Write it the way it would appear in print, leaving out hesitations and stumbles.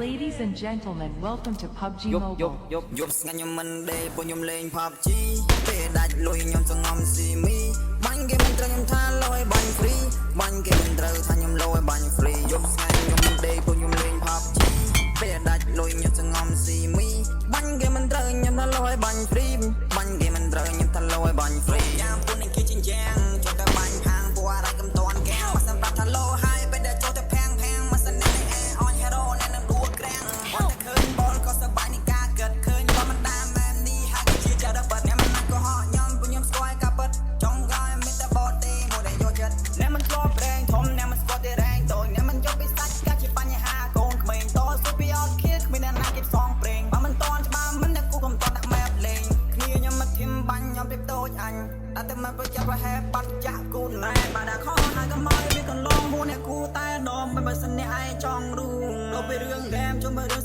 Ladies and gentlemen, welcome to PUBG Mobile. យប់ស្ងាញ់ខ្ញុំមិនដេកពួកខ្ញុំលេង PUBG ពេលដាច់លុយខ្ញុំសងំស៊ីមីបាញ់គេមិនត្រូវខ្ញុំថាលុយបាញ់ free បាញ់គេមិនត្រូវថាខ្ញុំលុយបាញ់ free យប់ស្ងាញ់ខ្ញុំមិនដេកពួកខ្ញុំលេង PUBG ពេលដាច់លុយខ្ញុំសងំស៊ីមីបាញ់គេមិនត្រូវខ្ញុំថាលុយបាញ់ free បាញ់គេមិនត្រូវខ្ញុំថាលុយបាញ់ free យ៉ាងពួកនេះគេចិញ្ចាំងចូលតែបាញ់ខាងពួកอะไรកំតន់កែវបើសម្រាប់ថាលុយហើយពេលដែលចូលតែផាំងមកសិននេះអន hero អ្នកនឹងដួលក្រាំងបើតែឃើញបលក៏សប្បាយនេះការកើតឃើញបើមិនតាមមែននេះហើយជាចារបាត់អ្នកមិនណាក៏ហោះខ្ញុំពួកខ្ញុំស្គាល់ការពិតចង់កោយមានតែបតទេមកដែលយកចិត្តអ្នកមិនធ្លាប់ប្រេងធំអ្នកមិនស្គាល់ទេរែងតូចអ្នកមិនយកពីសាច់កាជាបញ្ហាកូនក្មេងតសុពីអត់ខៀគ្មានអ្នកណាគេផ្សងប្រេងបើមិនតន់ច្បាស់មិនតែគូកំតដាក់ម៉ែបលេងគ្នាខ្ញុំមកធីមបាញ់ខ្ញុំពីតូចអញតែតែមកប្រចាំប្រហែបាត់ចាក់គូណែបាត់ខោហើយក៏មកវាកន្លងមួយអ្នកគូតែដមបើសិនអ្នកឯងចង់រូងទៅពីរឿងរ៉ែមជុំបើរឿង